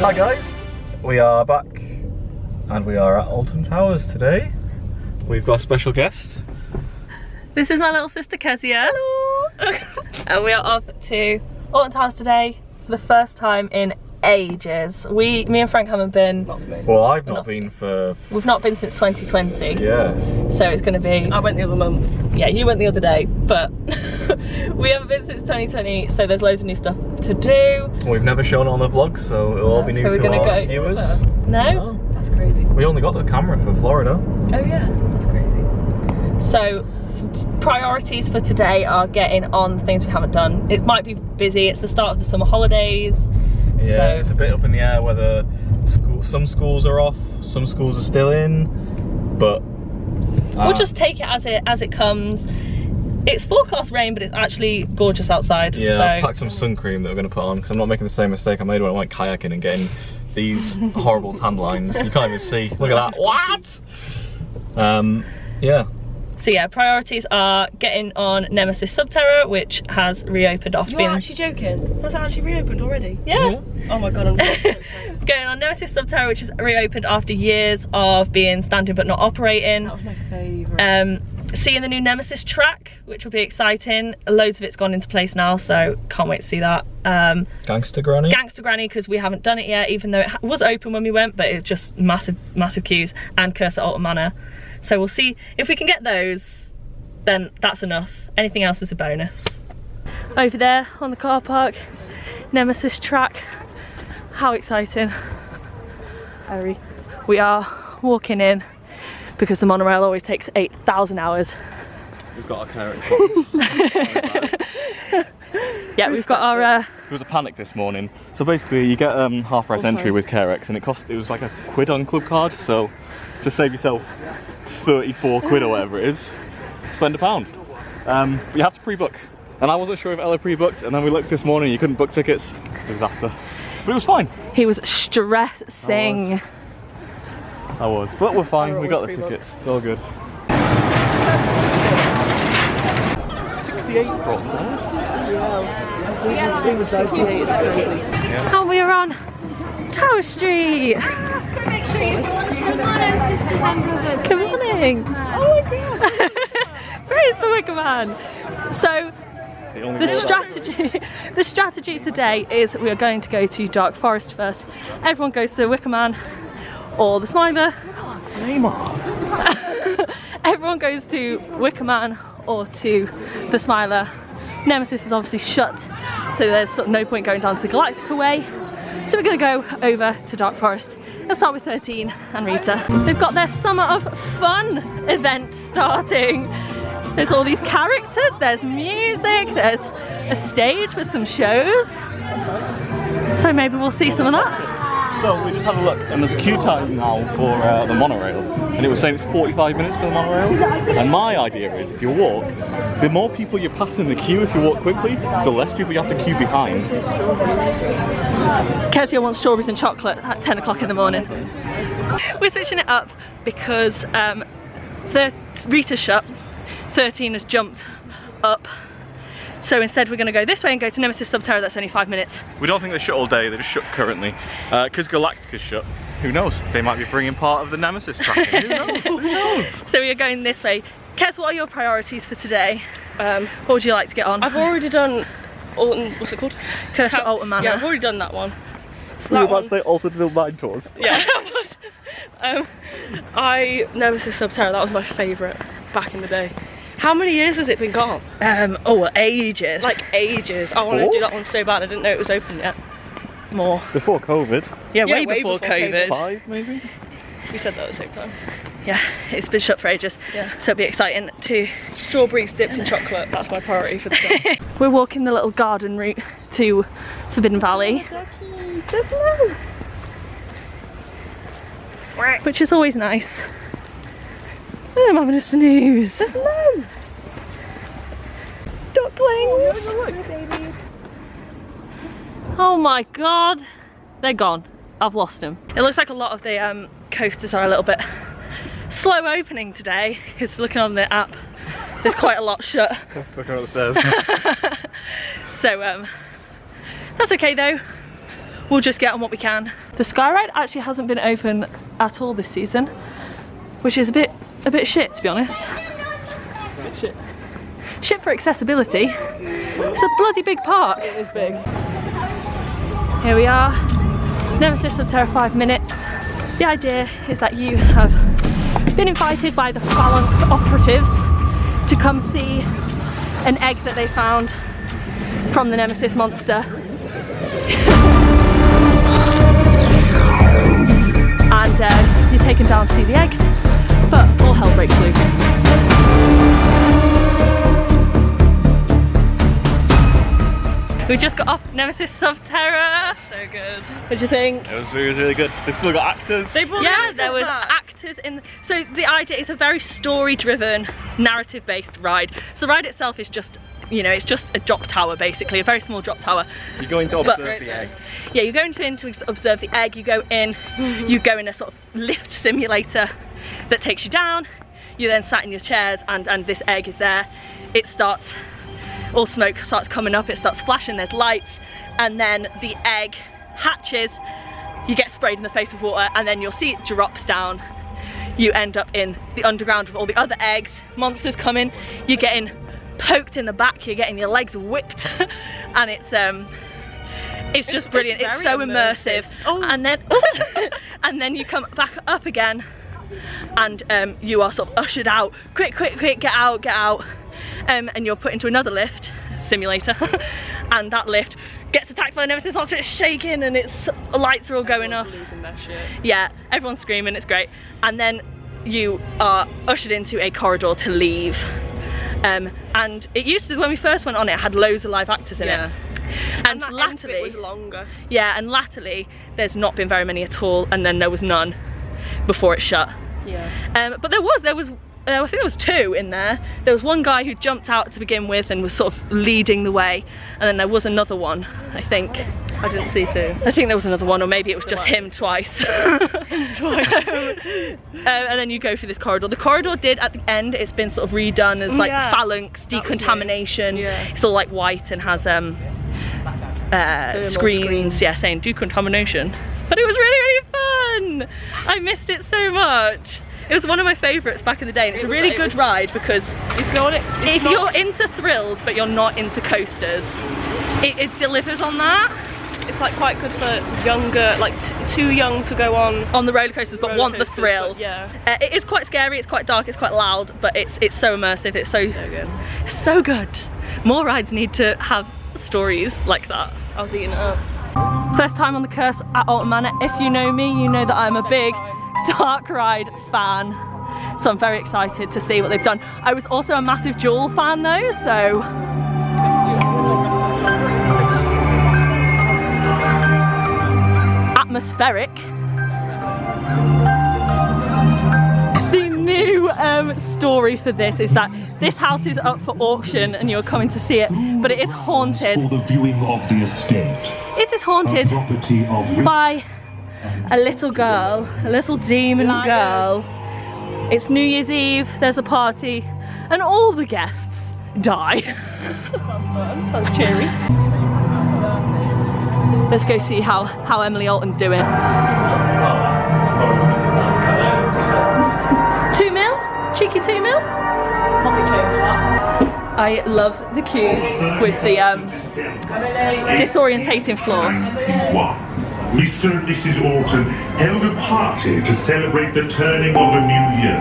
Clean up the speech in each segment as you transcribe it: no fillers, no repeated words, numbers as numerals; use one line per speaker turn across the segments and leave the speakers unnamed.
Hi guys, we are back and we are at Alton Towers today. We've got a special guest.
This is my little sister Kezia. Hello! And we are off to Alton Towers today for the first time in ages. Me and Frank haven't been.
Well, I've not been for...
We've not been since 2020.
Yeah.
So it's going to be...
I went the other month.
Yeah, you went the other day, but we haven't been since 2020, so there's loads of new stuff to do.
We've never shown it on the vlog, so it'll all be new
so we're
to
gonna
our
go
viewers.
No?
That's crazy.
We only got the camera for Florida.
Oh yeah, that's crazy.
So priorities for today are getting on things we haven't done. It might be busy, it's the start of the summer holidays.
Yeah,
so
it's a bit up in the air whether some schools are off, some schools are still in, but...
we'll just take it as it comes. It's forecast rain, but it's actually gorgeous outside.
Yeah,
so.
I've packed some sun cream that we're going to put on because I'm not making the same mistake I made when I went kayaking and getting these horrible tan lines. You can't even see. Look at that. What? Yeah.
So yeah, priorities are getting on Nemesis Sub Terra, which has reopened after being...
You're actually joking? Was it actually reopened already?
Yeah.
Oh my god, I'm so excited.
Getting on Nemesis Sub Terra, which is reopened after years of being standing but not operating.
That was my favourite.
Seeing the new Nemesis track, which will be exciting. Loads of it's gone into place now, so can't wait to see that.
Gangster Granny?
Gangster Granny, because we haven't done it yet, even though it was open when we went, but it's just massive queues. And Curse at Alton Manor. So we'll see if we can get those, then that's enough. Anything else is a bonus. Over there on the car park, Nemesis track. How exciting.
Harry.
We are walking in because the monorail always takes 8,000 hours.
We've got our carrot.
Yeah, we've got our...
There was a panic this morning. So basically you get half price entry with Carex and it was like £1 on club card. So to save yourself 34 quid or whatever it is, spend £1. You have to pre-book. And I wasn't sure if Ella pre-booked, and then we looked this morning, you couldn't book tickets. It's a disaster. But it was fine.
He was stressing.
I was. But we're fine, we got the tickets. It's all good. 68 for Alton Towers?
Yeah. 68 is crazy.
And we're on Tower Street. Good morning. Oh my god. Praise the Wicker Man. So the strategy today is we are going to go to Dark Forest first. Everyone goes to the Wicker Man or the Smiler. Everyone goes to Wicker Man or to the Smiler. Nemesis is obviously shut, so there's sort of no point going down to the Galactica way. So we're going to go over to Dark Forest and start with 13 and Rita. They've got their Summer of Fun event starting. There's all these characters, there's music, there's a stage with some shows. So maybe we'll see some of that.
So we just had a look and there's a queue time now for the monorail. And it was saying it's 45 minutes for the monorail. And my idea is if you walk, the more people you pass in the queue if you walk quickly, the less people you have to queue behind.
Kezia wants strawberries and chocolate at 10 o'clock in the morning. We're switching it up because Rita's shut, 13 has jumped up. So instead we're going to go this way and go to Nemesis Subterra, that's only 5 minutes.
We don't think they're shut all day, they're just shut currently. Because Galactica's shut, who knows? They might be bringing part of the Nemesis track in. Who knows? Who knows?
So we are going this way. Kez, what are your priorities for today? What would you like to get on?
I've already done Alton, what's it called?
Curse at Alton Manor.
Yeah, I've already done that one. So
we were about to say Altonville Mine Tours.
Yeah, Nemesis Subterra, that was my favourite back in the day. How many years has it been gone?
Ages.
Like ages. I want to do that one so bad, I didn't know it was open yet.
More.
Before COVID.
Yeah, way before COVID.
5 maybe?
We said that at the same time.
Yeah, it's been shut for ages. Yeah. So it'll be exciting to...
Strawberries dipped in chocolate, that's my priority for the day.
We're walking the little garden route to Forbidden Valley.
There's loads.
Which is always nice. I'm having a snooze.
There's loads.
Ducklings. Oh my god. They're gone. I've lost them. It looks like a lot of the coasters are a little bit slow opening today, because looking on the app, there's quite a lot shut.
Let's look at what it says.
So that's okay though. we'll just get on what we can. The sky ride actually hasn't been open at all this season, which is a bit shit, to be honest. Shit for accessibility. It's a bloody big park.
It is big.
Here we are, Nemesis Subterra 5 minutes. The idea is that you have been invited by the Phalanx operatives to come see an egg that they found from the Nemesis monster. And you're taken down to see the egg, but all hell breaks loose. We just got off Nemesis Sub Terra.
So good.
What do you think?
It was really good. They've still got actors.
Yeah, there was actors in. So the idea is a very story-driven, narrative-based ride. So the ride itself is just, you know, it's just a drop tower basically, a very small drop tower.
You're going to observe the egg.
Yeah, you're going in to observe the egg. You go in, you go in a sort of lift simulator that takes you down. You're then sat in your chairs, and this egg is there. It starts. All smoke starts coming up, it starts flashing, there's lights, and then the egg hatches, you get sprayed in the face with water, and then you'll see it drops down. You end up in the underground with all the other eggs, monsters coming, you're getting poked in the back, you're getting your legs whipped, and it's just brilliant, it's so immersive. Oh. And then you come back up again, and you are sort of ushered out, quick, get out. And you're put into another lift simulator and that lift gets attacked by the Nemesis monster. It's shaking and its lights are all going off.
Losing their shit.
Yeah, everyone's screaming, it's great. And then you are ushered into a corridor to leave. And it used to, when we first went on it, had loads of live actors in it. And latterly,
it was longer.
Yeah, and latterly there's not been very many at all, and then there was none before it shut.
Yeah.
But there was I think there was two in there. There was one guy who jumped out to begin with and was sort of leading the way, and then there was another one, I think.
I didn't see two.
I think there was another one, or maybe it was just him twice. And then you go through this corridor. The corridor did, at the end, it's been sort of redone as like phalanx decontamination.
Yeah.
It's all like white and has screens, yeah, saying decontamination. But it was really fun. I missed it so much. It was one of my favourites back in the day, and it's a really good ride because if you're into thrills but you're not into coasters, it delivers on that.
It's like quite good for younger, like too young to go on
the roller coasters but want the thrill.
Yeah.
It is quite scary, it's quite dark, it's quite loud, but it's so immersive, it's so good. So good. More rides need to have stories like that.
I was eating it up.
First time on the Curse at Alton Manor. If you know me, you know that I'm a big dark ride fan, so I'm very excited to see what they've done. I was also a massive Jewel fan though, so atmospheric. The new story for this is that this house is up for auction and you're coming to see it, but it is haunted.
For the viewing of the estate.
It is haunted
Property of
by a little girl, a little demon girl. It's New Year's Eve, there's a party, and all the guests die.
Sounds cheery.
Let's go see how Emily Alton's doing. 2 mil? Cheeky 2 mil?
Pocket change that.
I love the queue with the disorientating floor.
Mr. and Mrs. Alton held a party to celebrate the turning of the new year.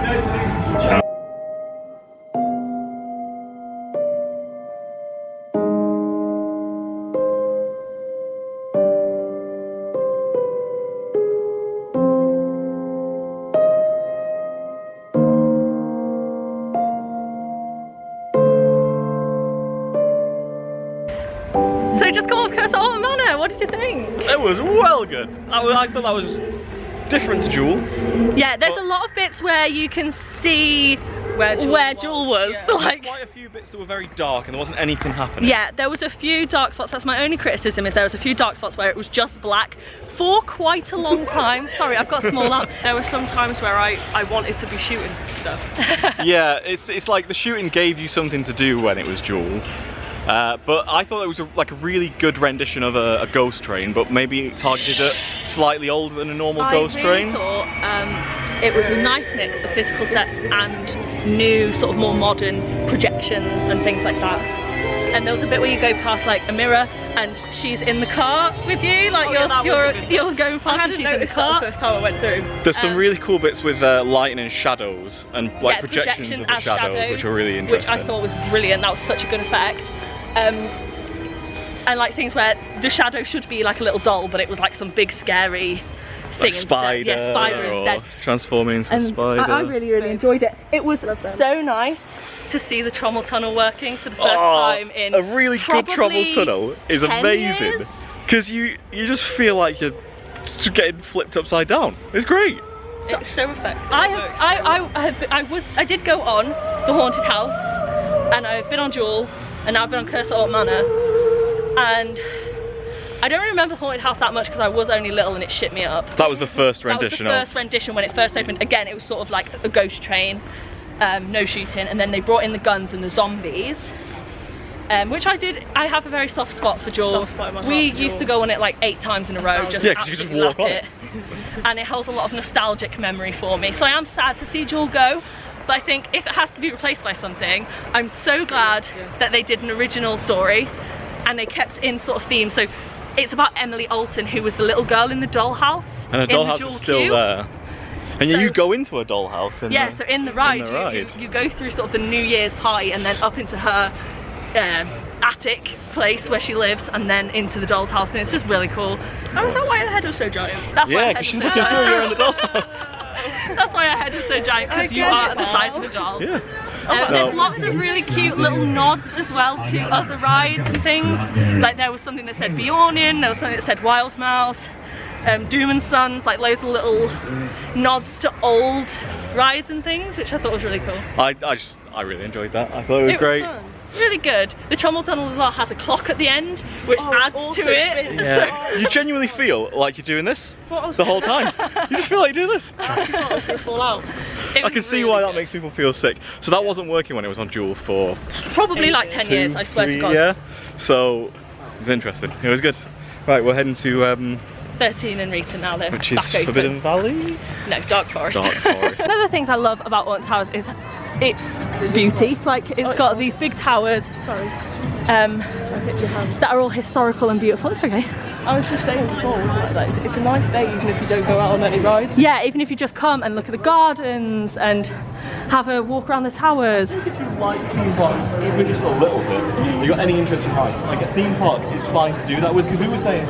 So just come off Curse at Alton Manor, what did you think?
It was well good. I thought that was different to Jewel.
Yeah, there's a lot of bits where you can see where Jewel was.
Yeah,
like,
quite a few bits that were very dark and there wasn't anything happening.
Yeah, there was a few dark spots. That's my only criticism, is there was a few dark spots where it was just black for quite a long time. Sorry, I've got a small arm.
There were some times where I wanted to be shooting stuff.
Yeah, it's like the shooting gave you something to do when it was Jewel. But I thought it was like a really good rendition of a ghost train, but maybe targeted at slightly older than a normal ghost train.
I thought it was a nice mix of physical sets and new, sort of more modern projections and things like that. And there was a bit where you go past like a mirror and she's in the car with you, like you're going past and she's in the car.
The first time I went through.
There's some really cool bits with lighting and shadows and like projections of the shadows, which were really interesting.
Which I thought was brilliant. That was such a good effect. And like things where the shadow should be like a little doll, but it was like some big scary thing
like spider,
instead. Yeah, spider instead.
Transforming into a spider.
I really enjoyed it. It was so nice to see the trommel tunnel working for the first time in
a really good trommel tunnel is amazing because you just feel like you're getting flipped upside down. It's great.
It's so effective. I did go on the haunted house, and I've been on Jewel, and now I've been on Curse at Alton Manor, and I don't remember Haunted House that much because I was only little and it shit me up.
That was the first rendition.
That was the first rendition when it first opened. Again, it was sort of like a ghost train, no shooting, and then they brought in the guns and the zombies, which I have a very soft spot for Jewel. We used to go on it like 8 times in a row, just
because you could just walk on it.
And it holds a lot of nostalgic memory for me. So I am sad to see Jewel go. But I think if it has to be replaced by something, I'm so glad that they did an original story and they kept in sort of theme. So it's about Emily Alton, who was the little girl in the dollhouse.
And the dollhouse is still there. And so, you go into a dollhouse.
So in the ride, you go through sort of the New Year's party and then up into her attic place where she lives and then into the doll's house, and it's just really cool.
Oh, is that why her head was so giant?
That's why
because she's looking through you in the dollhouse.
That's why her head is so giant, because you are the size of a doll.
Yeah.
There's lots of really cute little nods as well to other rides and things. Like there was something that said Bjornian, there was something that said Wild Mouse, Doom and Sons, like loads of little nods to old rides and things, which I thought was really cool.
I really enjoyed that. I thought it was great.
Fun. Really good. The trommel tunnel as well has a clock at the end, which adds to it.
Yeah. So, you genuinely feel like you're doing this the whole time. You just feel like you're doing this.
I actually thought I was going to fall out.
I can see why that makes people feel sick. So that wasn't working when it was on Jewel for
probably like 10 years, I swear to God.
Yeah. So it was interesting. It was good. Right, we're heading to
13 and Rita now though.
Which is Forbidden Valley?
No, Dark Forest.
Dark Forest.
One of the things I love about Alton Towers is its beauty. Like it's got these big towers.
Sorry.
That are all historical and beautiful. It's okay.
I was just saying before, wasn't it? It's a nice day even if you don't go out on any rides.
Yeah, even if you just come and look at the gardens and have a walk around the towers.
If you like theme parks, even just a little bit, you got any interest in heights, like a theme park is fine to do that with, because we were saying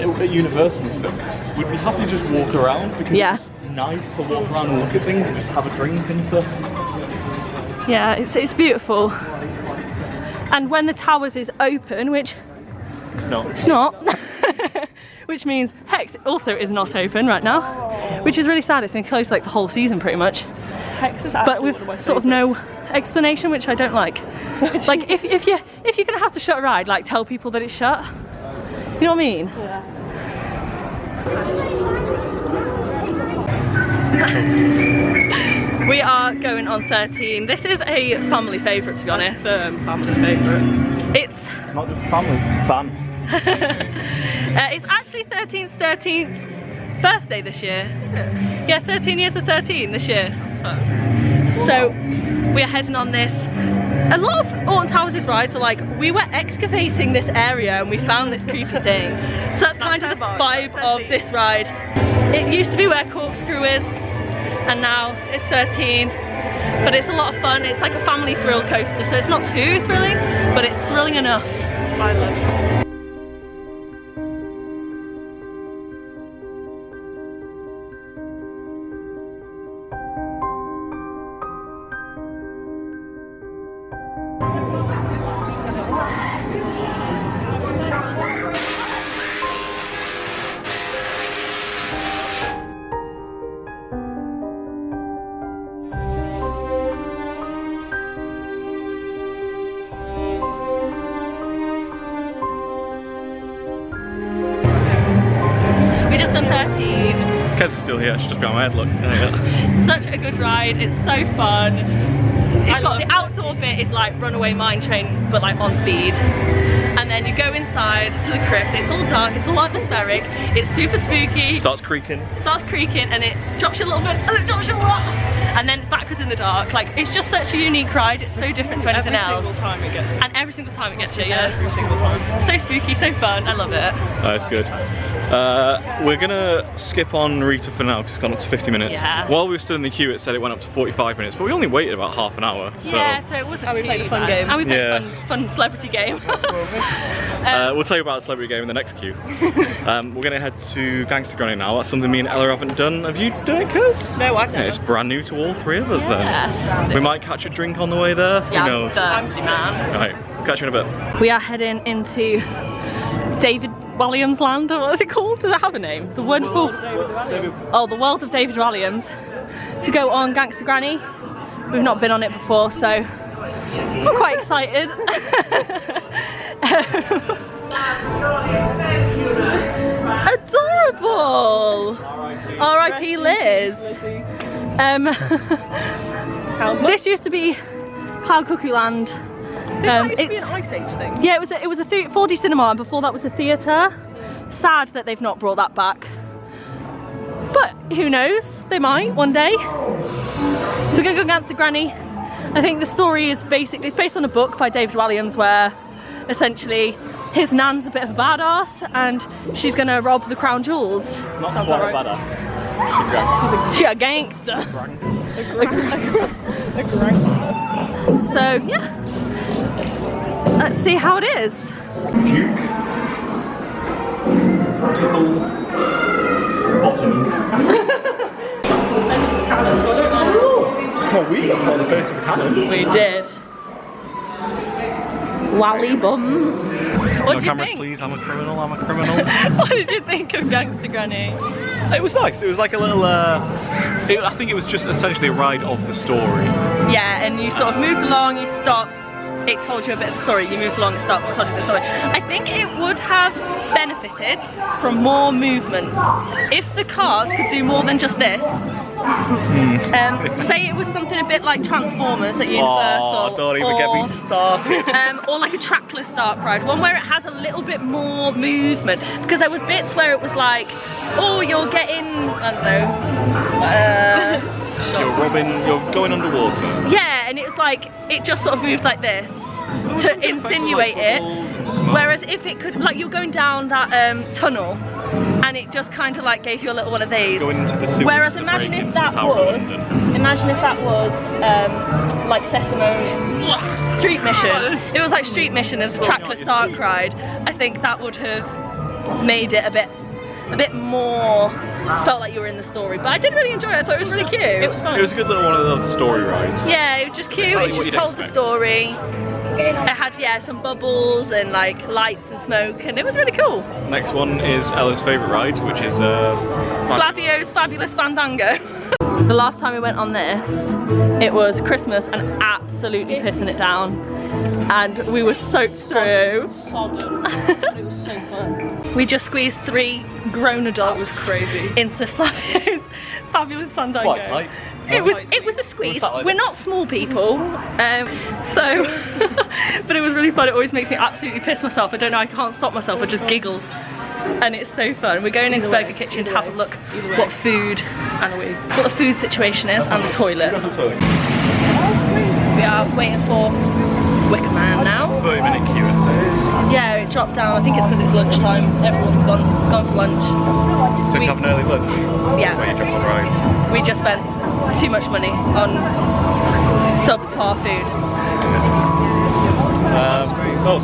at Universal and stuff, we'd be happy to just walk around because it's nice to walk around and look at things and just have a drink and stuff.
Yeah, it's beautiful. And when the Towers is open, which it's not, which means Hex also is not open right now, which is really sad. It's been closed like the whole season pretty much.
Hex is
but with sort of no explanation, which I don't like. It's like if you're gonna have to shut a ride, like tell people that it's shut. You know what I mean?
Yeah.
We are going on 13. This is a family favourite, to be honest.
Family favourite.
It's
not just family, fun.
It's actually 13th birthday this year. Is it? Yeah, 13 years of 13 this year. So we are heading on this. A lot of Alton Towers' rides are like, we were excavating this area and we found this creepy thing. So that's kind of the vibe of this ride. It used to be where Corkscrew is, and now it's 13. But it's a lot of fun. It's like a family thrill coaster, so it's not too thrilling, but it's thrilling enough.
I love it.
Kez is still here, she's just got my head, look.
Such a good ride, it's so fun. It's got the outdoor bit is like Runaway Mine Train, but like on speed. And then you go inside to the crypt. It's all dark, it's all atmospheric, it's super spooky.
Starts creaking,
and it drops you a little bit, and it drops you a lot. And then backwards in the dark. Like, it's just such a unique ride. It's so different to anything else.
Every single time it gets you.
And every single time it gets you, yeah.
Every single time.
So spooky, so fun. I love it.
That's good. We're gonna skip on Rita for now because it's gone up to 50 minutes.
Yeah.
While we were still in the queue, it said it went up to 45 minutes, but we only waited about half an hour. So.
Yeah, so it wasn't
And we
too
played a fun
bad.
game.
And we played
Yeah.
a fun celebrity game.
We'll tell you about the celebrity game in the next queue. We're gonna head to Gangster Granny now. That's something me and Ella haven't done. Have you done it, Cuz?
No, I've never.
It's brand new to all three of us
Yeah.
then. We might catch a drink on the way there.
Yeah,
Who knows?
thirsty, man.
Right, catch you in a bit.
We are heading into David Walliams land, or what is it called? Does it have a name? The wonderful... Oh, the world of David Walliams. To go on Gangster Granny. We've not been on it before, so we're quite excited. Adorable! R.I.P. Liz. This used to be Cloud Cuckoo Land.
It's an Ice Age thing.
Yeah, it was a 4D cinema, and before that was a theatre. Sad that they've not brought that back. But who knows? They might one day. So we're gonna go Gangster Granny. I think the story is it's based on a book by David Walliams where essentially his nan's a bit of a badass and she's gonna rob the crown jewels.
Not
Sounds about right.
badass.
She's a gangster.
A gangster.
So yeah, let's see how it is.
Duke. Practical. Bottom.
Well, we got one of the first of the cannon.
We did. Wally bums. What
No
did you
cameras,
think?
please. I'm a criminal. I'm a criminal.
What did you think of Gangster Granny?
It was nice. It was like a little. I think it was just essentially a ride of the story.
Yeah, and you sort of moved along, you stopped, it told you a bit of the story, you moved along, it stopped, it told you the story. I think it would have benefited from more movement. If the cars could do more than just this, say it was something a bit like Transformers at Universal,
Oh, don't even get me started.
or like a trackless dark ride, one where it has a little bit more movement, because there was bits where it was like, oh, you're getting, I don't know,
You're going underwater.
yeah, and it was like, it just sort of moved like this to insinuate it. Whereas if it could, like you're going down that tunnel and it just kind of like gave you a little one of these.
Going into the sewers.
Whereas imagine if that was like Sesame Street Mission. It was like Street Mission as a trackless dark ride. I think that would have made it a bit more, felt like you were in the story. But I did really enjoy it. I thought it was really cute. It was fun.
It was a good little one of those story rides.
Yeah, it was just cute. It just told the story. It had some bubbles and like lights and smoke, and it was really cool.
Next one is Ella's favourite ride, which is
Flavio's Fabulous Fandango. The last time we went on this, it was Christmas and absolutely pissing it down. And we were soaked through.
Sodden. It was so fun.
We just squeezed 3 grown adults.
That was crazy.
Into Flavio's Fabulous Fandango.
Quite tight.
It was a squeeze.
Like
We're
this.
not small people, so but it was really fun. It always makes me absolutely piss myself. I don't know, I can't stop myself. I just giggle, and it's so fun. We're going into Burger Kitchen to have a look what the food situation is and the toilet. We are waiting for Wicker Man now.
30-minute queue it says.
Yeah, it dropped down. I think it's because it's lunchtime. Everyone's gone for lunch.
So you can have an early lunch.
Yeah.
Where you jump on rides.
We just spent too much money on subpar food.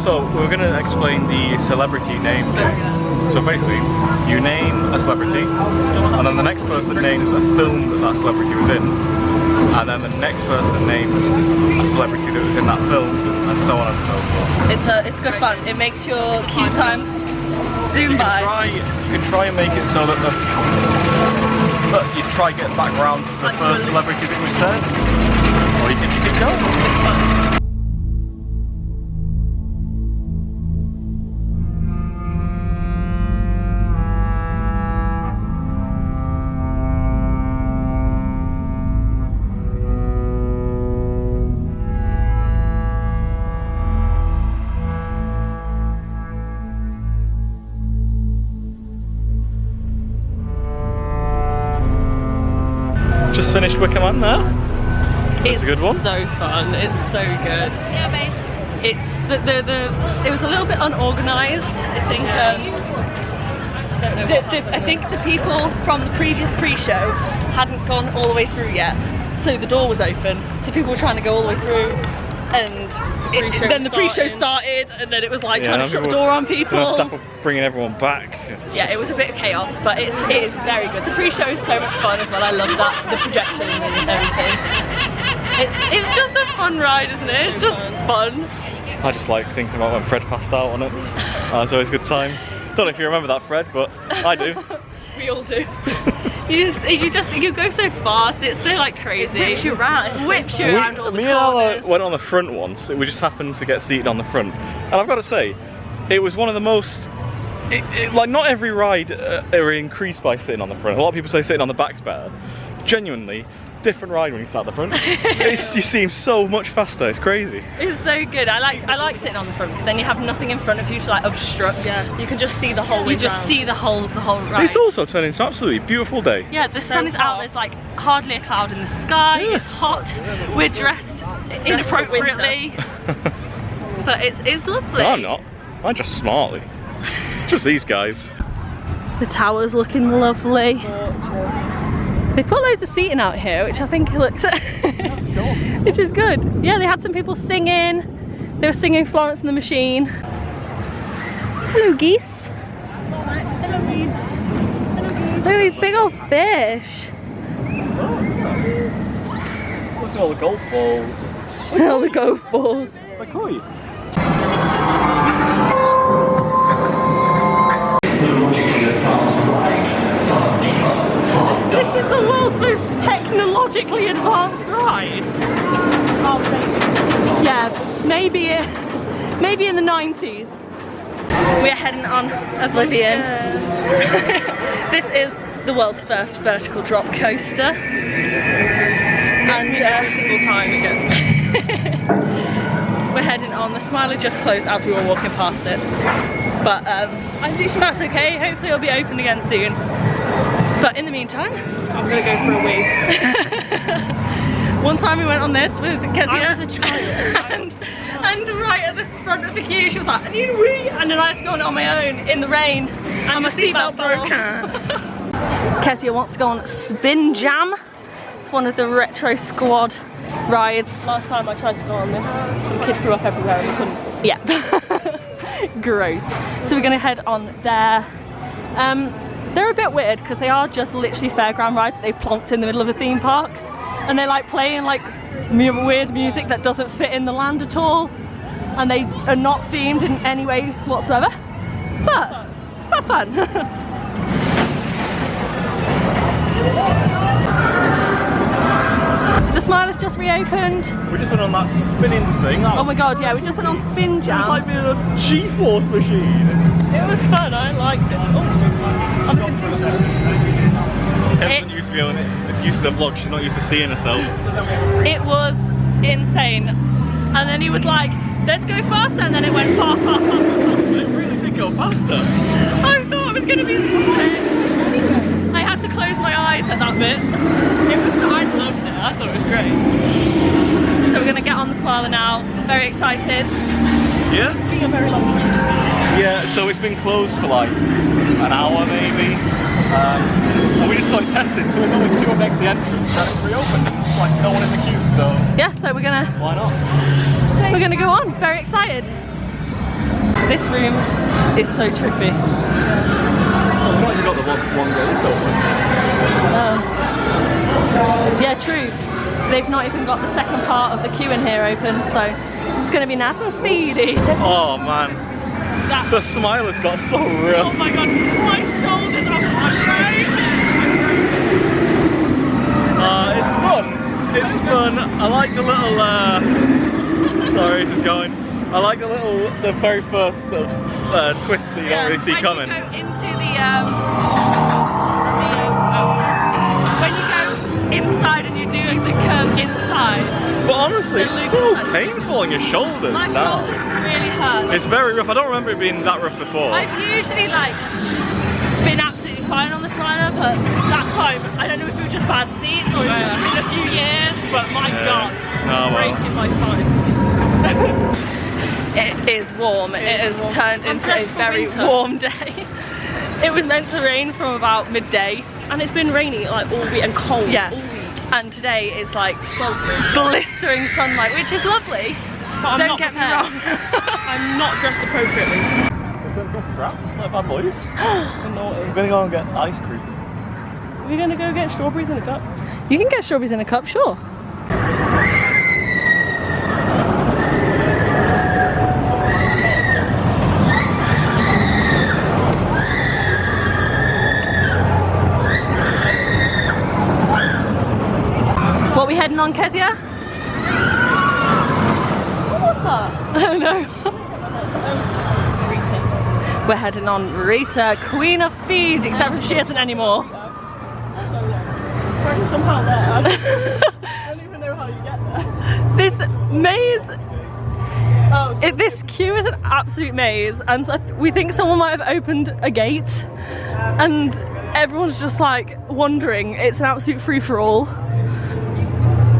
So we're going to explain the celebrity name thing. So basically, you name a celebrity, and then the next person names a film that celebrity was in, and then the next person names a celebrity that was in that film, and so on and so forth.
It's good fun. It makes your queue time zoom by.
You can try and make it so that you try getting back around to the first celebrity that was said, or you can just keep going.
It's fun.
just finished Wicker Man there. It's a good one.
So fun. It's so good. Yeah, babe. It's it was a little bit unorganised. I think. I think the people from the previous pre-show hadn't gone all the way through yet, so the door was open. So people were trying to go all the way through, and then the pre-show started, and then it was like trying to shut the door on people.
And stuff were bringing everyone back.
Yeah, it was a bit of chaos, but it is very good. The pre-show is so much fun as well. I love that, the projection and everything. It's just a fun ride, isn't it? It's just fun.
I just like thinking about when Fred passed out on it. It's always a good time. Don't know if you remember that, Fred, but I do.
We all do. you go so fast. It's so like crazy. It whips you around. Whips you around all the corners.
Me and Ella went on the front once. We just happened to get seated on the front, and I've got to say, it was one of the most. Like not every ride are increased by sitting on the front. A lot of people say sitting on the back's better. Genuinely. Different ride when you sat at the front. You seem so much faster. It's crazy.
It's so good. I like sitting on the front because then you have nothing in front of you to like obstruct.
Yeah, you can just see the whole way.
You just see the whole ride.
It's also turned into an absolutely beautiful day.
Yeah, the sun is out. There's like hardly a cloud in the sky. Yeah. It's hot. We're dressed inappropriately, but it's lovely.
No, I'm not. I'm just smartly. Just these guys.
The tower's looking lovely. They've put loads of seating out here, which I think looks, which is good. Yeah, they had some people singing. They were singing Florence and the Machine. Hello, geese.
Hello, geese. Hello, geese.
Look at these big old fish.
Look at all the golf balls.
Look at all the golf balls.
Like koi.
This is the world's most technologically advanced ride. Oh, yeah, maybe in the 90s. We're heading on Oblivion. This is the world's first vertical drop coaster. And
every single time it gets me.
We're heading on. The Smiler just closed as we were walking past it. But that's okay. Hopefully it'll be open again soon. But in the meantime,
I'm gonna go for a wee.
One time we went on this with Kezia.
I was a child.
and right at the front of the queue, she was like, I need a wee. And then I had to go on it on my own in the rain. And my seatbelt broke. Kezia wants to go on Spin Jam. It's one of the Retro Squad rides.
Last time I tried to go on this, some kid threw up everywhere and I couldn't.
Yeah. Gross. So we're gonna head on there. They're a bit weird because they are just literally fairground rides that they've plonked in the middle of a theme park, and they're like playing like weird music that doesn't fit in the land at all, and they are not themed in any way whatsoever, but fun. The Smiler's just reopened.
We just went on that spinning thing.
Oh my god, yeah, we just went on Spin Jam.
It was like being a G-force machine.
It was fun, I liked it.
Everyone used to be used to the vlog, she's not used to seeing herself.
It was insane. And then he was like, let's go faster, and then it went fast.
It really did go faster.
I thought it was going to be insane. I had to close my eyes at that bit. I loved it, I thought it was great. So we're going to get on the Smiler now. Very excited.
Yeah?
Being a very long time.
Yeah, so it's been closed for like an hour maybe. And we just like tested, so there's only queue up next to the entrance that it's reopened and there's like no one in the queue, so
yeah, so we're gonna
why not?
We're gonna go on, very excited. This room is so trippy.
Oh, we've not even got the one gate open.
Yeah, true. They've not even got the second part of the queue in here open, so it's gonna be nice and speedy.
Oh man. The Smiler's got so rough.
Oh my god, my shoulders are crazy.
It's fun. It's fun. I like the little sorry, it's just going. I like the very first little twist that you don't really see coming.
When you go into the when you go inside and you do the curve inside.
But honestly, it's so painful on your shoulders
My
now.
shoulders really hurt.
It's very rough. I don't remember it being that rough before.
I've usually like been absolutely fine on the Smiler, but that time I don't know if it was just bad seats or
Oh, well.
break in my spine.
It is warm. It has turned into a very warm day. It was meant to rain from about midday,
and it's been rainy like all week and cold all week.
And today it's like
sweltering,
blistering sunlight, which is lovely.
But
Don't get me wrong.
I'm not dressed appropriately.
We're going across the grass like bad boys. We're going to go and get ice cream.
We're going to go get strawberries in a cup.
You can get strawberries in a cup, sure. What are we heading on, Kezia?
What was that?
I don't know.
Rita.
We're heading on Rita, Queen of Speed, except for she isn't anymore.
Somehow there. I don't even know how you get there.
This maze, this queue is an absolute maze, and we think someone might have opened a gate, and everyone's just like wandering. It's an absolute free-for-all.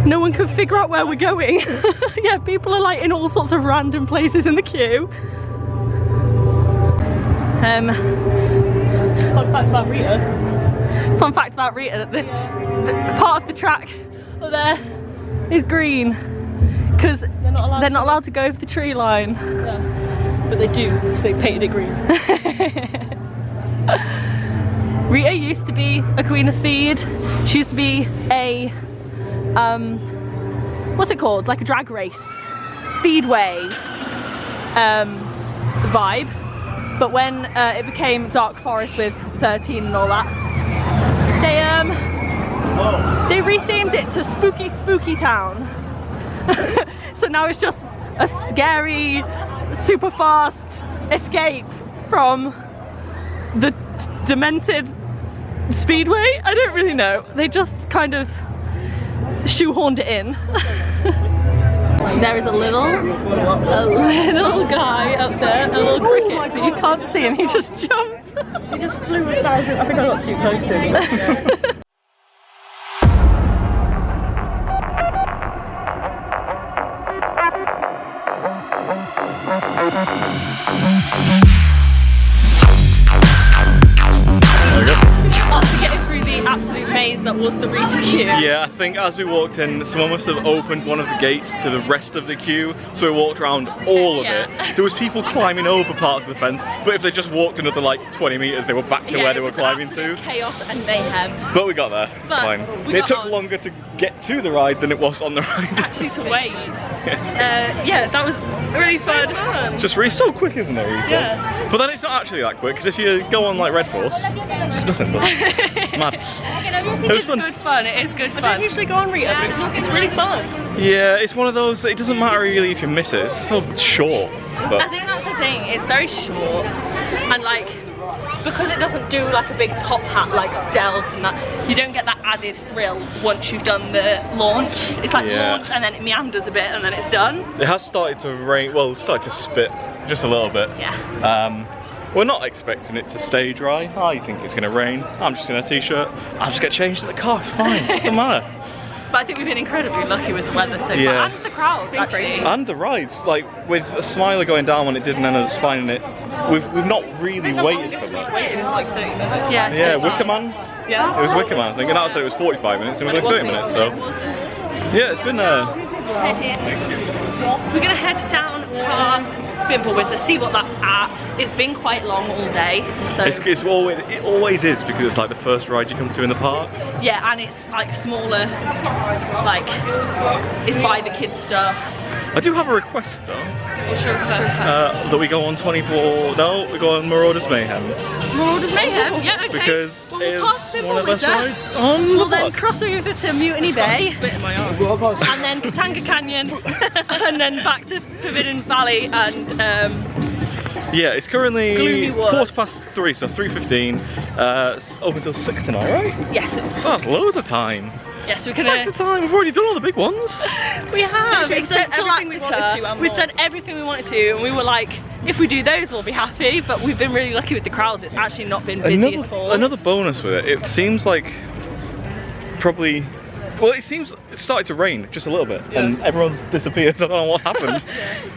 No one can figure out where we're going. Yeah, people are like in all sorts of random places in the queue.
Fun fact about Rita.
Fun fact about Rita, the part of the track up there is green because they're not allowed to go over the tree line.
Yeah. But they do, because they painted it green.
Rita used to be a Queen of Speed. She used to be a what's it called? Like a drag race, speedway vibe. But when it became Dark Forest with 13 and all that, they rethemed it to Spooky Town. So now it's just a scary, super fast escape from the demented speedway. I don't really know. They just kind of shoehorned it in. There is a little guy up there, a little cricket, but you can't see him, he just jumped.
He just flew 1,000. I think I got too close to him.
After getting through the absolute maze that was the Rita queue.
Yeah, I think as we walked in, someone must have opened one of the gates to the rest of the queue, so we walked around all of it. There was people climbing over parts of the fence, but if they just walked another like 20 metres, they were back to where they were climbing to.
Chaos and mayhem.
But we got there, it's fine. It took longer to get to the ride than it was on the ride.
Actually to wait. Yeah, that was really fun.
It's just really so quick, isn't it? Really?
Yeah.
But then it's not actually that quick, because if you go on like Red Force, it's nothing but mad. It was fun.
Good fun, it is good fun.
I don't usually go on Rita, but it's really fun.
Yeah, it's one of those, it doesn't matter really if you miss it, it's so short. But
I think that's the thing, it's very short, and like, because it doesn't do like a big top hat like stealth and that, you don't get that added thrill once you've done the launch. It's like launch and then it meanders a bit and then it's done.
It has started to rain, well, it's started to spit just a little bit.
Yeah.
We're not expecting it to stay dry. I think it's going to rain. I'm just in a t-shirt. I'll just get changed in the car, it's fine, it doesn't matter.
But I think we've been incredibly lucky with the weather so far, and the crowds actually.
And the rides, like with a Smiler going down when it did and then us finding it, we've not really waited for much.
Waited is like 30 minutes.
Yeah,
Wicker Man.
Yeah?
It was Wicker Man, I think, and I said it was 45 minutes, and it was like 30 minutes, so. Yeah, it's been
we're gonna head down past Spimple Wizard, see what that's at. It's been quite long all day, so
it always is, because it's like the first ride you come to in the park.
yeah, and it's like smaller, like it's by the kids stuff.
I do have a request though.
What's your request?
That we go on 24. No, we go on Marauders Mayhem.
Marauders Mayhem? Yeah, okay.
Because
well,
it
we'll
is one of the best rides on the
We'll then
block.
cross over to Mutiny Bay,
Spit in my eye.
and then Katanga Canyon, and then back to Forbidden Valley, and
Yeah, it's currently
Gloomy Wood.
3:15, so 3:15. It's open till 6 tonight, right?
yes,
So that's loads of time.
yes, we're
Loads
gonna.
of time. We've already done all the big ones.
We have,
We've
except
done everything we wanted to
Galactica.
and
We've
more.
done everything we wanted to, and we were like, if we do those, we'll be happy. But we've been really lucky with the crowds. It's actually not been busy at all.
Another bonus with it. It seems like probably Well, it seems it's started to rain just a little bit, and everyone's disappeared. I don't know what's happened.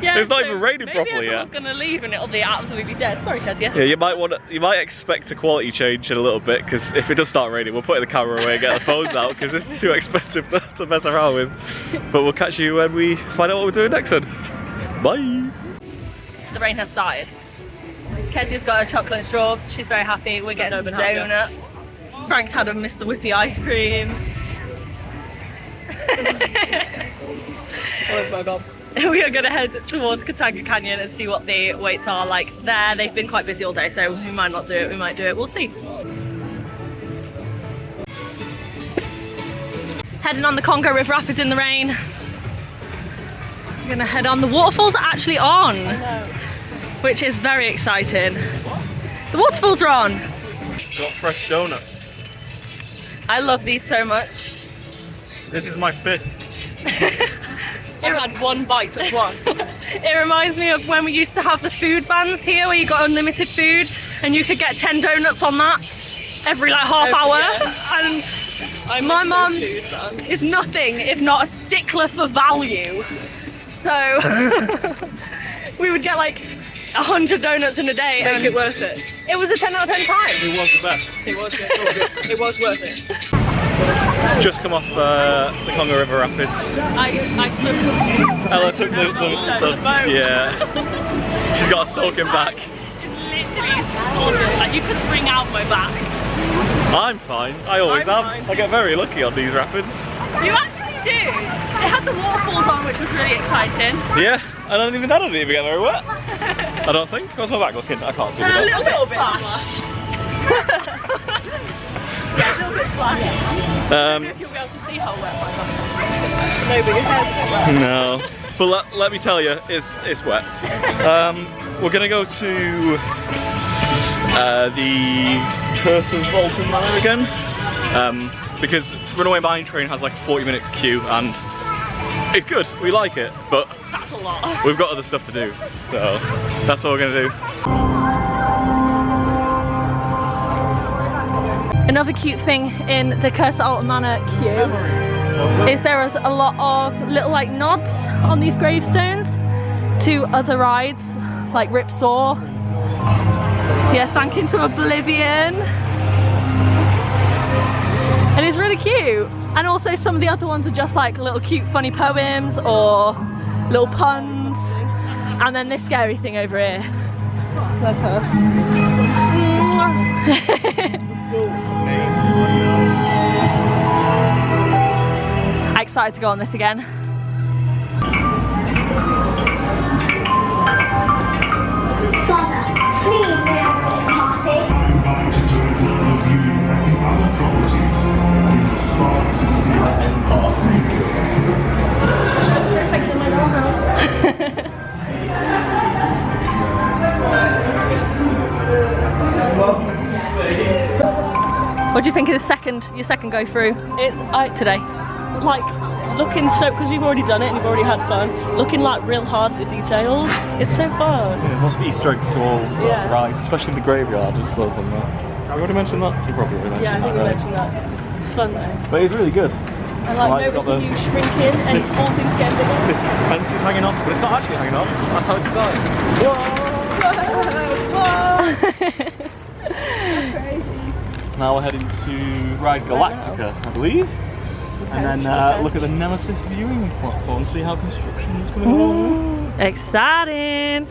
It's not even raining properly yet.
Everyone's gonna leave and it'll be absolutely dead. Sorry, Kezia.
Yeah, you might expect a quality change in a little bit, because if it does start raining, we'll put the camera away and get the phones out, because it's too expensive to mess around with. But we'll catch you when we find out what we're doing next then. Bye.
The rain has started. Kezia's got her chocolate and strawberries. She's very happy. We're getting some donuts. Frank's had a Mr. Whippy ice cream.
Oh my god.
We are going to head towards Katanga Canyon and see what the waits are like there. They've been quite busy all day, so we might not do it, we might do it, we'll see. Heading on the Congo River Rapids in the rain. We're going to head on. The waterfalls are actually on, which is very exciting. The waterfalls are on.
Got fresh donuts.
I love these so much.
This is my 5th.
I had one bite of one.
It reminds me of when we used to have the food bans here, where you got unlimited food and you could get 10 donuts on that every like half hour.
Yeah.
And my mum is nothing if not a stickler for value. So we would get like 100 donuts in a day.
Make it worth it.
It was a 10 out of 10 time.
It was the best.
It was good. It was worth it.
Just come off the Congo River Rapids.
I took
Ella took the yeah. She's got a soaking back.
literally sorted. Like you could wring out my back.
I'm fine. I always am. I get very lucky on these rapids.
You actually do. It had the waterfalls on, which was really exciting.
Yeah, and I didn't even get very wet. I don't think. How's my back looking? I can't see.
A little bit splashed. Yeah, a little bit splashed. I don't know if you'll be able to see how wet my back is.
No, but your hair's a bit wet.
No, but let me tell you, it's wet. We're gonna go to the Curse of Alton Manor again, because Runaway Mine Train has like a 40-minute queue, and it's good. We like it, but
that's a lot.
We've got other stuff to do, so that's what we're gonna do.
Another cute thing in the Curse of Alton Manor queue is there is a lot of little like nods on these gravestones to other rides like Ripsaw. Yeah, sank into oblivion. And it's really cute. And also some of the other ones are just like little cute funny poems or little puns. And then this scary thing over here. Love her. Excited to go on this again.
Father, please may I have a party?
I'm invited to reserve a viewing at the other properties in the Sparks
What do you think of your second go through?
It's
Today.
like looking so, because we've already done it and you've already had fun, looking like real hard at the details. It's so fun.
Yeah, there's lots of Easter eggs to all rides, especially the graveyard. There's loads on there. Have you already mentioned that? You probably already mentioned that.
Yeah, I think we mentioned that. It's fun though.
But it's really good.
I like noticing you shrinking and
this-
all things getting bigger.
This fence is hanging off, but it's not actually hanging off. That's how it's designed. Now we're heading to ride Galactica, I believe. And then look at the Nemesis viewing platform, see how construction is going on.
Exciting!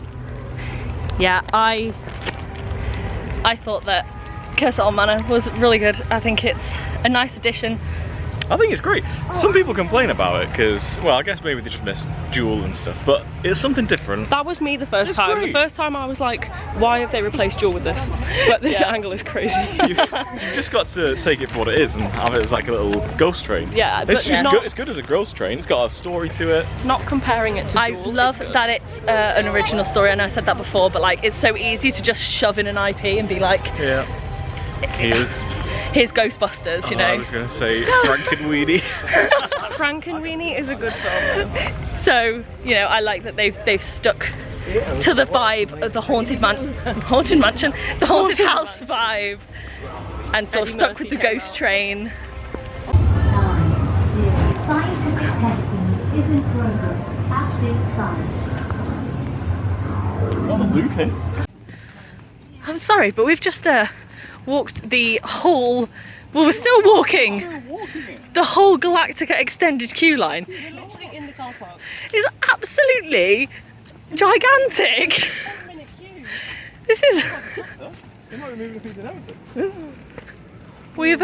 Yeah, I thought that Curse of Alton Manor was really good. I think it's a nice addition.
I think it's great. Some people complain about it because, well, I guess maybe they just miss Jewel and stuff, but it's something different.
That was me the first
It's
time.
great.
The first time I was like, why have they replaced Jewel with this? But this angle is crazy.
You've just got to take it for what it is and have it as like a little ghost train.
Yeah,
It's
but not,
good. It's good as a ghost train. It's got a story to it.
not comparing it to
I
Jewel.
love
it's good.
that it's an original story. I know I said that before, but like it's so easy to just shove in an IP and be like,
Yeah. Here's.
here's Ghostbusters, you know.
I was going to say Frankenweenie.
Frankenweenie is a good film.
So, you know, I like that they've stuck to the vibe of the haunted mansion, the haunted house vibe, and sort of
Eddie
stuck
Murphy
with the
came
ghost
out.
train.
Testing is in progress at this site.
Oh, Lucan.
I'm sorry, but we've just walked the whole. Well, we're still walking. The whole Galactica extended queue line.
We're literally in the car park.
It's absolutely gigantic.
10-minute queue.
This is.
They might be moving a piece of Nemesis.
We've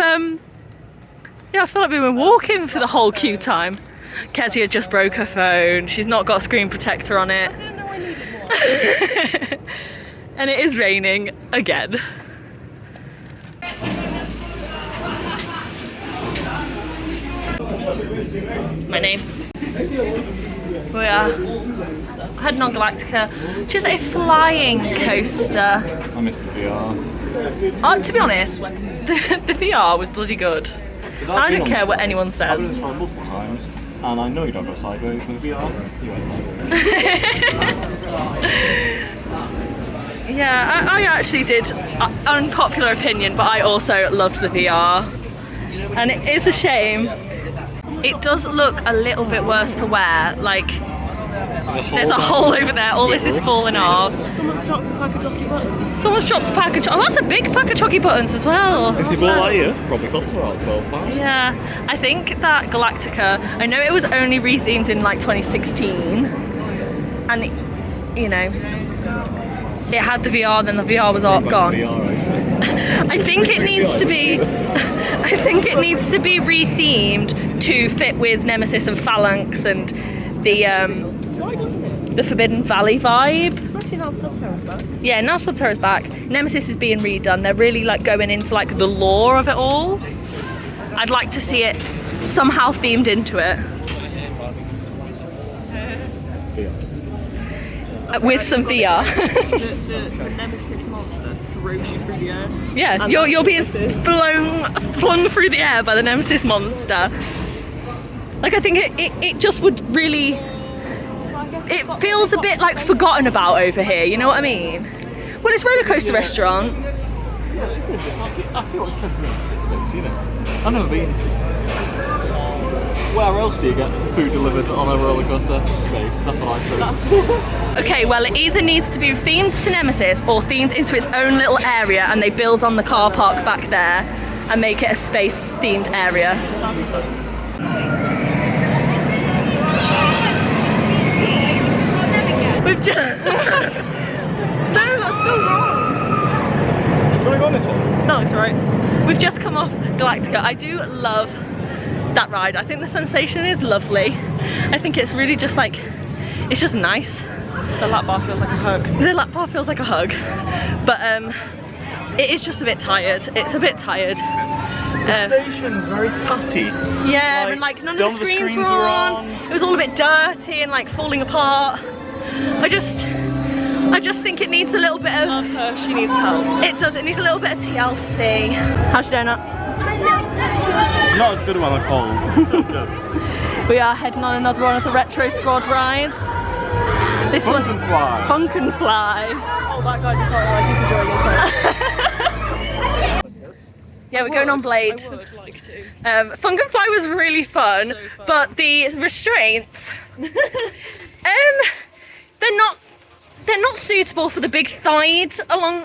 yeah, I feel like we've been walking for the whole queue time. Kezia just broke her phone. She's not got a screen protector on it.
I didn't know I needed more.
And it is raining again. My name. We are heading on Galactica, which is a flying coaster.
I missed the VR.
To be honest, the VR was bloody good. I don't care what anyone
I've been
says.
on multiple times, and I know you don't go sideways with VR. You went sideways.
Yeah, I actually did. Unpopular opinion, but I also loved the VR. And it is a shame. It does look a little bit worse for wear. Like, there's a hole over there. All this is falling off.
Someone's dropped a pack of jockey buttons.
Someone's dropped a pack of. Oh, that's a big pack of chocky buttons as well.
If you bought that here, probably cost about £12.
Yeah, I think that Galactica. I know it was only rethemed in like 2016, and you know, it had the VR. Then the VR was all gone. I think it needs to be. I think it needs to be rethemed to fit with Nemesis and Phalanx and the Forbidden Valley vibe.
Actually, now Subterra's back.
Yeah, now Subterra's back. Nemesis is being redone. They're really like going into like the lore of it all. I'd like to see it somehow themed into it. With some VR.
the Nemesis monster throws you through the air.
Yeah,
And
you're being
Nemesis.
flung through the air by the Nemesis monster. Like, I think it just would really. It feels a bit like forgotten about over here. You know what I mean? Well, it's rollercoaster restaurant.
Yeah, this is just. I see what it's space, you know. I've never been. Where else do you get food delivered on a roller coaster? Space. That's what I say.
Okay, well, it either needs to be themed to Nemesis or themed into its own little area, and they build on the car park back there and make it a space-themed area. We've just. No, that's still wrong.
Do you want to go on this one?
No, it's alright. We've just come off Galactica. I do love that ride. I think the sensation is lovely. I think it's really just like, it's just nice.
The lap bar feels like a hug.
The lap bar feels like a hug. But it is just a bit tired. It's a bit tired.
The station's very tatty.
Yeah,
Like,
and like none
none
of the screens were on. It was all a bit dirty and like falling apart. I just think it needs a little bit of.
She needs help.
It does. It needs a little bit of TLC. How's your donut?
Not as good when I'm cold.
We are heading on another one of the Retro Squad rides. This
Funk
one,
and Fly.
Funk and Fly.
Oh, that guy does not like he's enjoying himself.
Yeah, we're going on Blade.
I would like to.
Funk and Fly was really fun,
So fun.
but the restraints, they're not suitable for the big thighs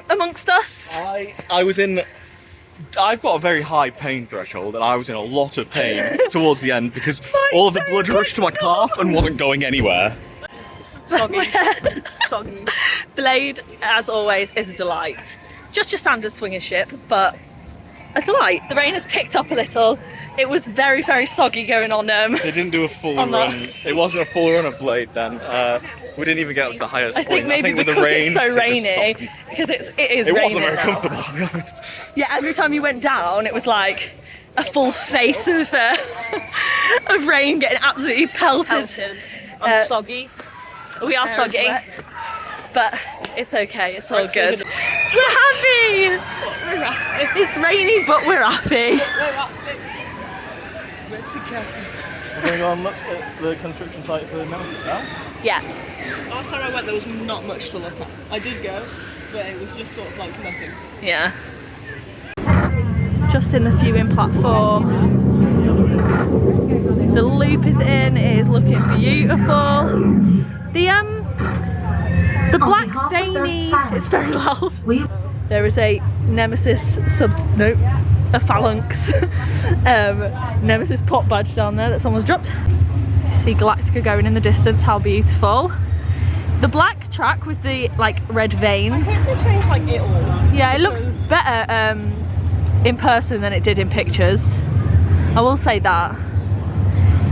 amongst us.
I was in. I've got a very high pain threshold, and I was in a lot of pain towards the end because all of the blood rushed to my calf and wasn't going anywhere.
Soggy. Soggy.
Blade, as always, is a delight. Just your standard swinging ship, but a delight. The rain has picked up a little. It was very, very soggy going on.
They didn't do a full
On the-
run. It wasn't a full run of Blade then. We didn't even get up to the highest
I think
point.
maybe
with
because
the rain,
it's so
it just
rainy,
softened.
because it is
It
raining
wasn't very
now.
comfortable, I'll be honest.
Yeah, every time you went down, it was like a full face of rain getting absolutely pelted.
I'm soggy.
We are
Hair is
soggy,
wet.
but it's okay. It's all
Right, so
good.
we're
We're happy. It's rainy, but we're happy.
We're going to go and look at the construction site for Nemesis now.
Yeah.
Last time I went, there was not much to look at. I did go, but it was just sort of like nothing.
Yeah. Just in the viewing platform. The loop is in, it is looking beautiful. The black veiny, it's very loud. There is a Nemesis a phalanx Nemesis pop badge down there that someone's dropped. You see Galactica going in the distance, how beautiful. The black track with the like red veins.
I think they changed like it all.
Yeah, it looks better in person than it did in pictures. I will say that.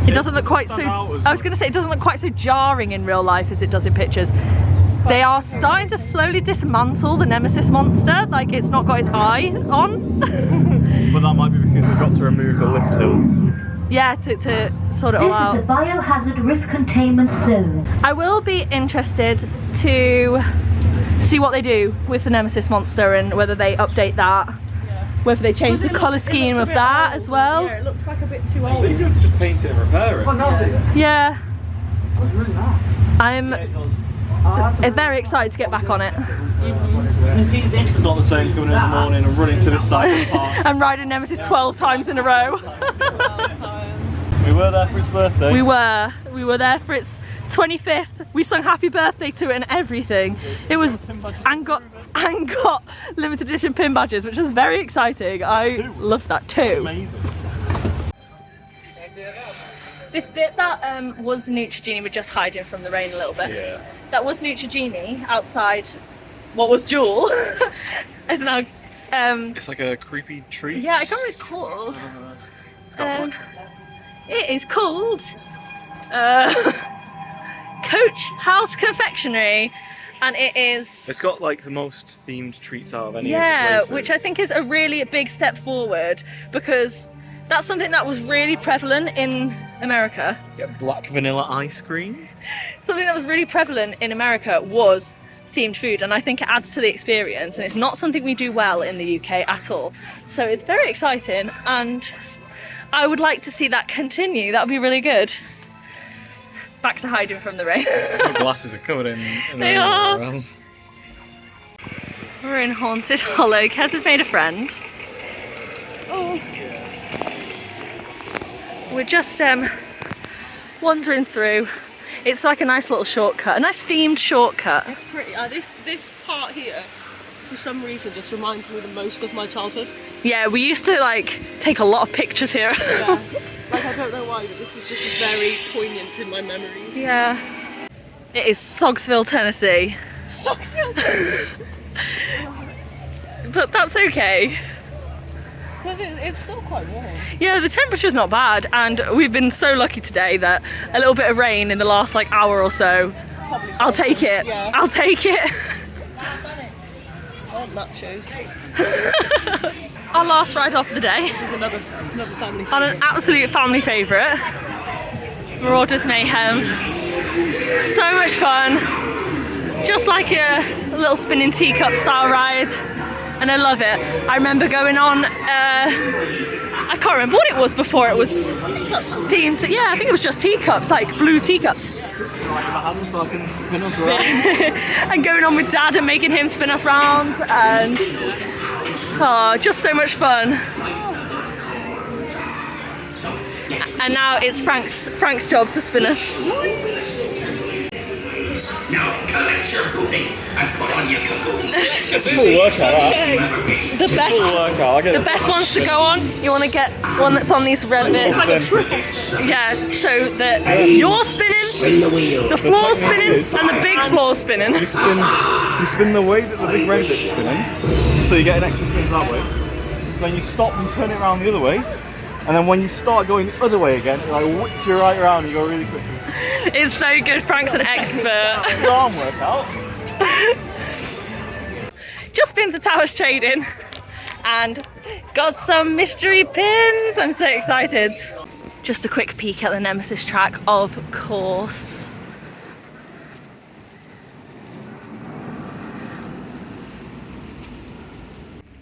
It doesn't look quite so, I was going to say it doesn't look quite so jarring in real life as it does in pictures. They are starting to slowly dismantle the Nemesis monster, like it's not got its eye on.
But that might be because they've got to remove the lift hill.
Yeah, to sort it all out.
This is a biohazard risk containment zone.
I will be interested to see what they do with the Nemesis monster and whether they update that. Whether they change the colour scheme of that as well.
Yeah, it looks like a bit too old.
You have to just paint it and repair it.
Yeah. I'm very excited to get back on it.
It's not the same coming in the morning and running to this side of the park.
I'm riding Nemesis 12 times in a row.
We were there for its birthday.
We were there for its 25th. We sung happy birthday to it and everything. It was, and got limited edition pin badges, which was very exciting. I loved that too.
Amazing.
This bit that was Neutrogenie, we're just hiding from the rain a little bit.
Yeah.
That was Neutrogenie outside what was Jewel. Is now
It's like a creepy tree.
yeah, I can't remember what it's called.
It's got black.
It is called Coach House Confectionery, and it is,
It's got like the most themed treats out of any of the
yeah,
places.
which I think is a really big step forward, because that's something that was really prevalent in America.
You get black vanilla ice cream.
Something that was really prevalent in America was themed food, and I think it adds to the experience, and it's not something we do well in the UK at all. So it's very exciting, and I would like to see that continue. That would be really good. Back to hiding from the rain.
The glasses are covered in
They are. We're in Haunted Hollow. Kez has made a friend. Oh. We're just wandering through. It's like a nice little shortcut, a nice themed shortcut.
It's pretty. This part here, for some reason, just reminds me the most of my childhood.
Yeah, we used to like take a lot of pictures here.
Yeah. Like, I don't know why, but this is just very poignant in my memories.
Yeah. It is Sogsville, Tennessee.
Sogsville.
But that's okay.
But it's still quite warm.
Yeah, the temperature's not bad, and we've been so lucky today that a little bit of rain in the last like hour or so, I'll take it.
Yeah.
I'll take it.
I want nachos.
Our last ride off the day.
This is another family
On an
favourite.
absolute family favourite, Marauders Mayhem. So much fun, just like a little spinning teacup style ride, and I love it. I remember going on, I can't remember what it was before it was themed to, yeah, I think it was just teacups, like blue teacups.
So I can spin us around.
And going on with Dad and making him spin us round, and oh, just so much fun. And now it's Frank's job to spin us.
Now collect your booty and put on your cocoon.
It's a full workout, that.
The best,
Full workout. I get
the best ones to go on. You want to get one that's on these red bits. Yeah, so that you're spinning, the floor's spinning, and the big floor's spinning.
You spin the way that the big red bit's spinning, so you get an extra spin that way. Then you stop and turn it around the other way, and then when you start going the other way again, it like whips you right around and you go really quickly.
It's so good. Frank's an expert.
Your arm workout.
Just been to Towers Trading and got some mystery pins. I'm so excited. Just a quick peek at the Nemesis track, of course.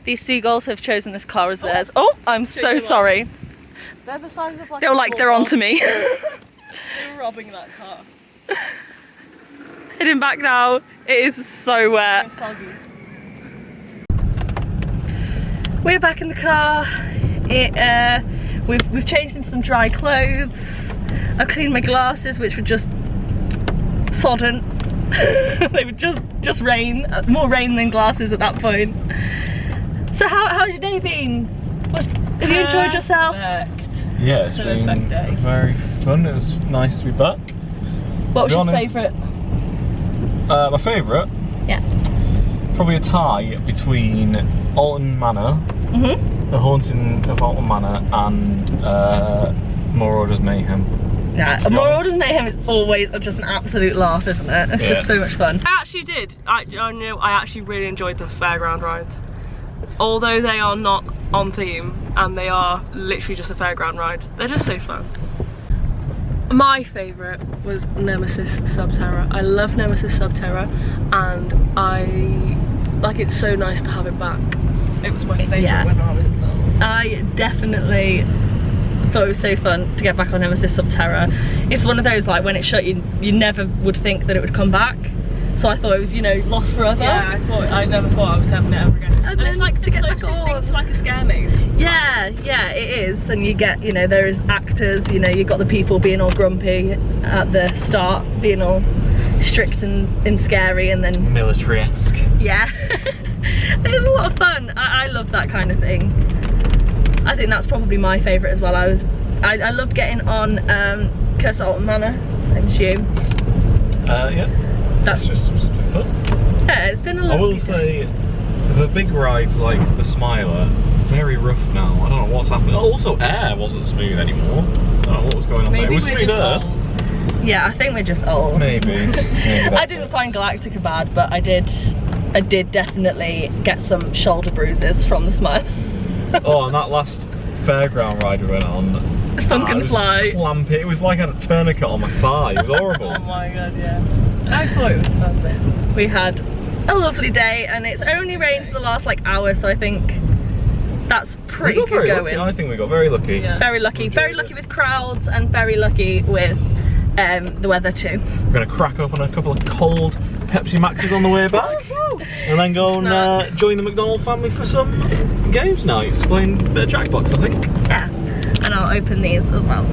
These seagulls have chosen this car as theirs. Oh, I'm so sorry.
They're the size of like.
They were like, they're onto me.
They're robbing that car.
Heading back now. It is so wet.
They're soggy.
We're back in the car. We've changed into some dry clothes. I cleaned my glasses, which were just sodden. They were just rain, more rain than glasses at that point. So how's your day been? Have you enjoyed yourself?
Yeah, it's been very fun. It was nice to be back.
What was your favourite?
My favourite?
Yeah.
Probably a tie between Alton Manor, The Haunting of Alton Manor, and Marauders Mayhem.
Yeah, Marauders Mayhem is always just an absolute laugh, isn't it? It's just so much fun.
I actually did. I know I actually really enjoyed the fairground rides. Although they are not on theme and they are literally just a fairground ride, they're just so fun. My favourite was Nemesis Sub Terra. I love Nemesis Subterra, and it's so nice to have it back. It was my favourite when I was little. I definitely thought it was so fun to get back on Nemesis Subterra. It's one of those, like, when it shut, you never would think that it would come back. So I thought it was, you know, lost forever. Yeah, I never thought I was having it ever again. And it's like the closest thing to like a scare maze. Yeah, it is. And you get, you know, there is actors, you know, you've got the people being all grumpy at the start, being all strict and scary, and then
military-esque.
Yeah. It's a lot of fun. I love that kind of thing. I think that's probably my favourite as well. I loved getting on Curse of Alton Manor, same as you.
Yeah. That's just fun.
Yeah, it's been a lovely
I will say, the big rides like the Smiler, very rough now. I don't know what's happening. Also, air wasn't smooth anymore. I don't know what was going on there. It was smooth air.
Yeah, I think we're just old.
Maybe
I didn't find Galactica bad, but I did definitely get some shoulder bruises from the Smiler.
Oh, and that last fairground ride we went on.
Funk and Fly.
Clampy. It was like I had a tourniquet on my thigh. It was horrible.
Oh my god, yeah. I thought it was fun though. We had a lovely day, and it's only rained for the last like hour, so I think that's pretty good going.
Lucky. I think we got very lucky.
Yeah. Very lucky with crowds, and very lucky with the weather too.
We're gonna crack open a couple of cold Pepsi Maxes on the way back, and then go and join the McDonald family for some games nights, playing a bit of Jackbox, I think.
Yeah, and I'll open these as well.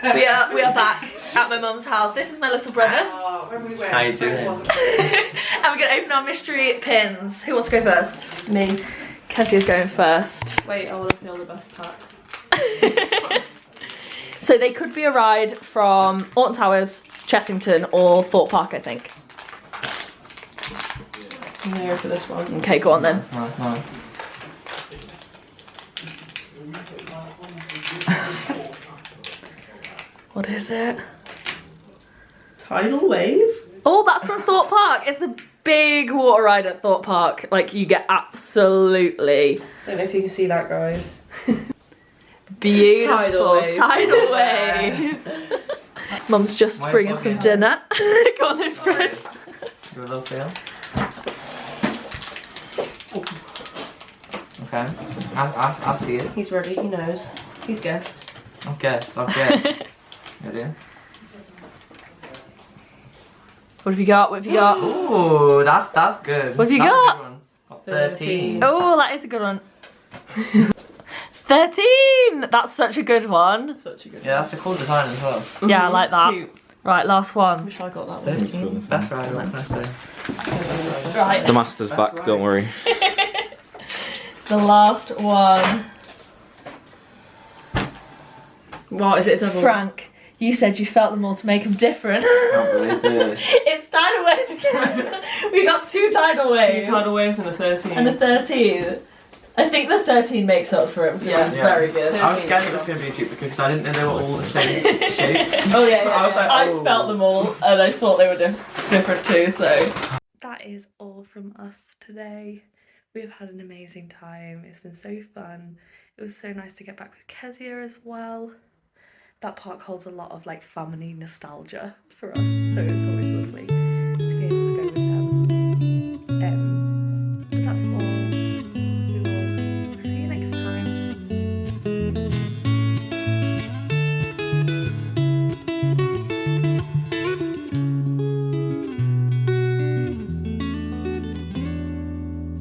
We are back at my mum's house. This is my little brother.
How you doing?
And we're gonna open our mystery pins. Who wants to go first? Me. Kezia's going first.
Wait, I want to feel the best part.
So they could be a ride from Alton Towers, Chessington, or Thorpe Park, I think.
I'm here for this one.
Okay, go on then.
Nice.
What is it?
Tidal Wave?
Oh, that's from Thorpe Park. It's the big water ride at Thorpe Park. Like, you get absolutely...
Don't know if you can see that, guys.
Beautiful. Tidal Wave. Mum's just bringing some dinner. Go on then, Fred.
Do a little feel. Okay, I'll see it.
He's ready, he knows. He's guessed.
I'll guess. Ready?
What have you got?
Ooh, that's good.
What have you got?
13.
Oh, that is a good one. 13! That's such a good one.
Such a good one.
Yeah, that's a cool design as well.
Yeah, I like that.
Cute.
Right, last one.
Wish I got that one.
13. Best ride, what can I say?
Right.
The master's back, don't worry.
The last one.
What, is it a double?
Frank, you said you felt them all to make them different.
I can't believe this.
It's tidal wave again. We got 2 tidal waves.
2 tidal waves and a 13.
And a 13. I think the 13 makes up for it because it was very good.
I was scared it was going to be a duplicate because I didn't know they were all the same shape.
Oh yeah,
I was like,
I felt them all, and I thought they were different too, so. That is all from us today. We've had an amazing time. It's been so fun. It was so nice to get back with Kezia as well. That park holds a lot of like family nostalgia for us, so it's always lovely to be able to go with them. But that's all.